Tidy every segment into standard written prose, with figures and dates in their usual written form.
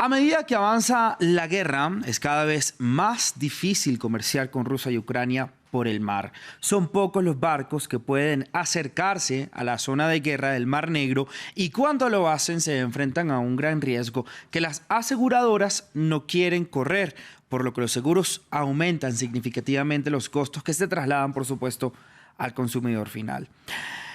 A medida que avanza la guerra, es cada vez más difícil comerciar con Rusia y Ucrania por el mar. Son pocos los barcos que pueden acercarse a la zona de guerra del Mar Negro y cuando lo hacen se enfrentan a un gran riesgo que las aseguradoras no quieren correr, por lo que los seguros aumentan significativamente los costos que se trasladan, por supuesto, al consumidor final.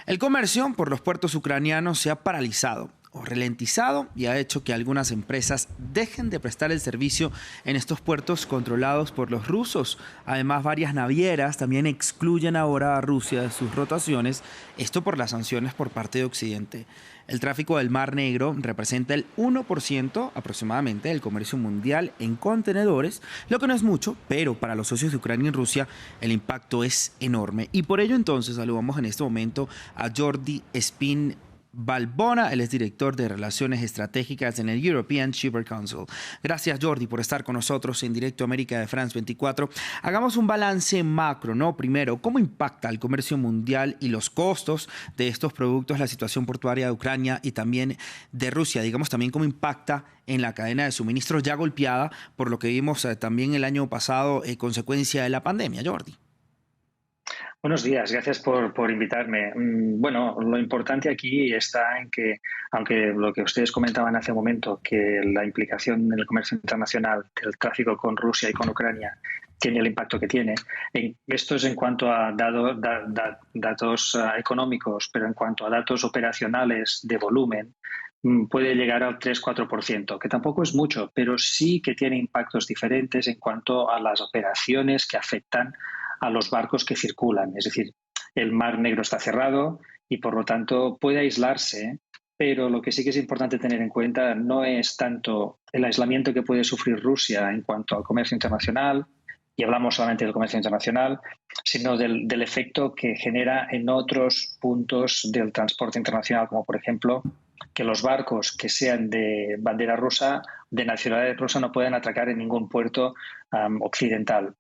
El comercio por los puertos ucranianos se ha paralizado o ralentizado y ha hecho que algunas empresas dejen de prestar el servicio en estos puertos controlados por los rusos. Además, varias navieras también excluyen ahora a Rusia de sus rotaciones, esto por las sanciones por parte de Occidente. El tráfico del Mar Negro representa el 1% aproximadamente del comercio mundial en contenedores, lo que no es mucho, pero para los socios de Ucrania y Rusia el impacto es enorme. Y por ello entonces saludamos en este momento a Jordi Espín Balbona, él es director de Relaciones Estratégicas en el European Shipper Council. Gracias, Jordi, por estar con nosotros en Directo América de France 24. Hagamos un balance macro, ¿no? Primero, ¿cómo impacta el comercio mundial y los costos de estos productos la situación portuaria de Ucrania y también de Rusia? Digamos también cómo impacta en la cadena de suministros ya golpeada por lo que vimos también el año pasado, consecuencia de la pandemia, Jordi. Buenos días, gracias por invitarme. Bueno, lo importante aquí está en que, aunque lo que ustedes comentaban hace un momento, que la implicación en el comercio internacional del tráfico con Rusia y con Ucrania tiene el impacto que tiene, esto es en cuanto a datos económicos, pero en cuanto a datos operacionales de volumen, puede llegar al 3-4%, que tampoco es mucho, pero sí que tiene impactos diferentes en cuanto a las operaciones que afectan a los barcos que circulan. Es decir, el Mar Negro está cerrado y por lo tanto puede aislarse, pero lo que sí que es importante tener en cuenta no es tanto el aislamiento que puede sufrir Rusia en cuanto al comercio internacional, y hablamos solamente del comercio internacional, sino del efecto que genera en otros puntos del transporte internacional, como por ejemplo que los barcos que sean de bandera rusa, de nacionalidad rusa, no pueden atracar en ningún puerto occidental.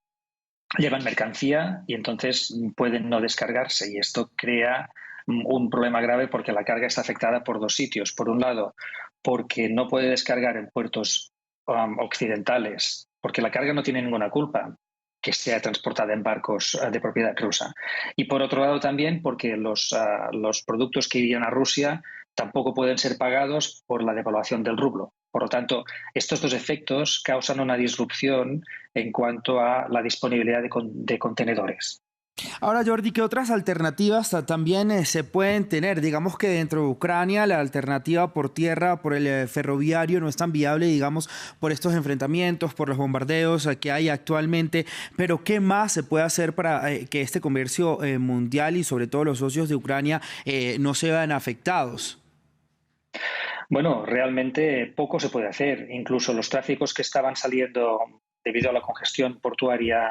Llevan mercancía y entonces pueden no descargarse, y esto crea un problema grave porque la carga está afectada por dos sitios. Por un lado, porque no puede descargar en puertos occidentales, porque la carga no tiene ninguna culpa que sea transportada en barcos de propiedad rusa. Y por otro lado también porque los productos que irían a Rusia tampoco pueden ser pagados por la devaluación del rublo. Por lo tanto, estos dos efectos causan una disrupción en cuanto a la disponibilidad de contenedores. Ahora, Jordi, ¿qué otras alternativas también se pueden tener? Digamos que dentro de Ucrania la alternativa por tierra, por el ferroviario, no es tan viable, digamos, por estos enfrentamientos, por los bombardeos que hay actualmente. Pero, ¿qué más se puede hacer para que este comercio mundial y sobre todo los socios de Ucrania no se vean afectados? Bueno, realmente poco se puede hacer. Incluso los tráficos que estaban saliendo debido a la congestión portuaria,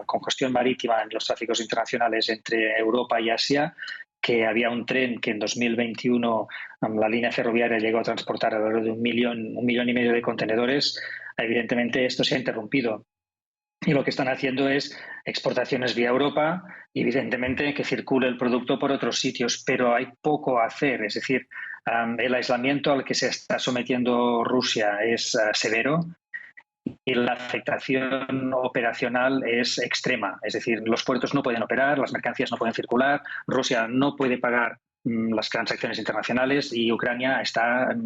congestión marítima en los tráficos internacionales entre Europa y Asia, que había un tren que en 2021 la línea ferroviaria llegó a transportar alrededor de un millón y medio de contenedores. Evidentemente esto se ha interrumpido. Y lo que están haciendo es exportaciones vía Europa y, evidentemente, que circule el producto por otros sitios, pero hay poco a hacer. Es decir, el aislamiento al que se está sometiendo Rusia es severo y la afectación operacional es extrema. Es decir, los puertos no pueden operar, las mercancías no pueden circular, Rusia no puede pagar las transacciones internacionales y Ucrania está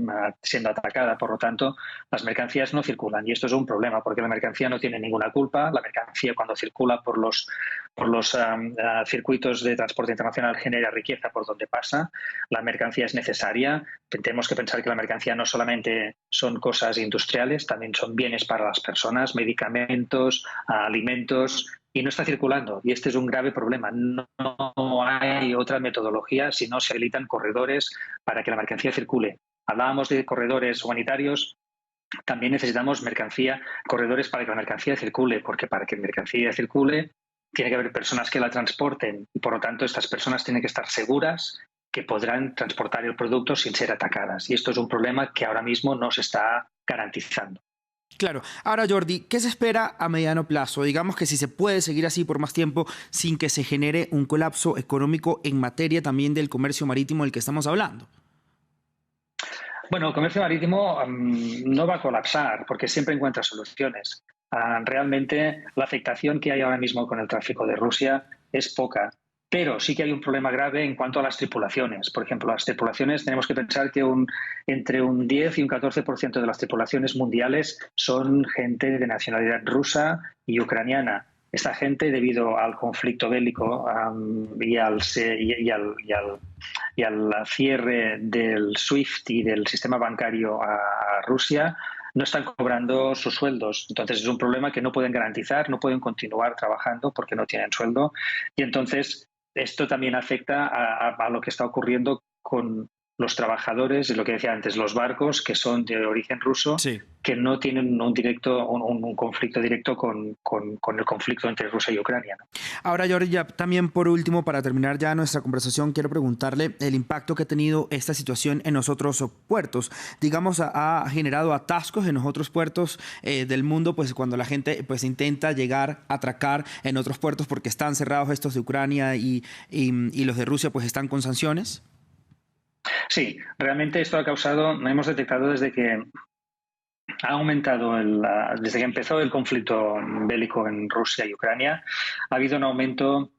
siendo atacada. Por lo tanto, las mercancías no circulan y esto es un problema porque la mercancía no tiene ninguna culpa. La mercancía, cuando circula por los circuitos de transporte internacional, genera riqueza por donde pasa. La mercancía es necesaria. Tenemos que pensar que la mercancía no solamente son cosas industriales, también son bienes para las personas, medicamentos, alimentos, y no está circulando. Y este es un grave problema. No hay otra metodología si no se habilitan corredores para que la mercancía circule. Hablábamos de corredores humanitarios. También necesitamos corredores para que la mercancía circule, porque para que la mercancía circule tiene que haber personas que la transporten y, por lo tanto, estas personas tienen que estar seguras que podrán transportar el producto sin ser atacadas. Y esto es un problema que ahora mismo no se está garantizando. Claro. Ahora, Jordi, ¿qué se espera a mediano plazo? Digamos que si se puede seguir así por más tiempo sin que se genere un colapso económico en materia también del comercio marítimo del que estamos hablando. Bueno, el comercio marítimo no va a colapsar porque siempre encuentra soluciones. Realmente la afectación que hay ahora mismo con el tráfico de Rusia es poca, pero sí que hay un problema grave en cuanto a las tripulaciones. Por ejemplo, las tripulaciones tenemos que pensar que entre un 10 y un 14% de las tripulaciones mundiales son gente de nacionalidad rusa y ucraniana. Esta gente, debido al conflicto bélico y al cierre del SWIFT y del sistema bancario a Rusia, no están cobrando sus sueldos. Entonces es un problema que no pueden garantizar, no pueden continuar trabajando porque no tienen sueldo. Y entonces esto también afecta a lo que está ocurriendo con los trabajadores, y lo que decía antes, los barcos que son de origen ruso, Sí. que no tienen un conflicto directo con el conflicto entre Rusia y Ucrania, ¿no? Ahora, Jordi, ya también por último, para terminar ya nuestra conversación, quiero preguntarle el impacto que ha tenido esta situación en los otros puertos. Digamos, ha generado atascos en los otros puertos del mundo, pues cuando la gente pues intenta llegar a atracar en otros puertos porque están cerrados estos de Ucrania y los de Rusia pues están con sanciones. Sí, realmente esto ha causado, hemos detectado desde que empezó el conflicto bélico en Rusia y Ucrania, ha habido un aumento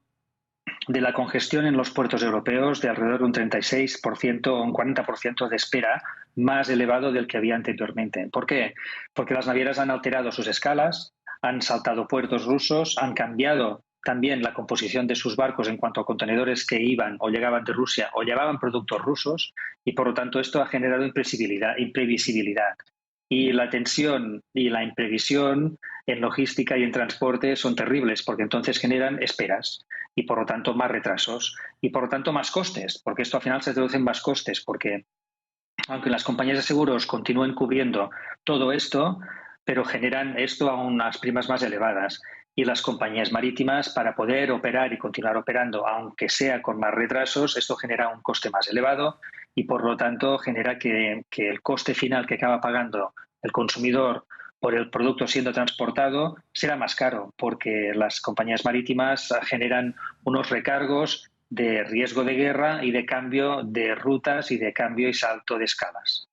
de la congestión en los puertos europeos de alrededor de un 36% o un 40% de espera, más elevado del que había anteriormente. ¿Por qué? Porque las navieras han alterado sus escalas, han saltado puertos rusos, han cambiado también la composición de sus barcos en cuanto a contenedores que iban o llegaban de Rusia o llevaban productos rusos, y por lo tanto esto ha generado imprevisibilidad. Y la tensión y la imprevisión en logística y en transporte son terribles porque entonces generan esperas y por lo tanto más retrasos y por lo tanto más costes, porque esto al final se traduce en más costes, porque aunque las compañías de seguros continúen cubriendo todo esto, pero generan esto a unas primas más elevadas. Y las compañías marítimas, para poder operar y continuar operando, aunque sea con más retrasos, esto genera un coste más elevado y por lo tanto genera que el coste final que acaba pagando el consumidor por el producto siendo transportado será más caro, porque las compañías marítimas generan unos recargos de riesgo de guerra y de cambio de rutas y de cambio y salto de escalas.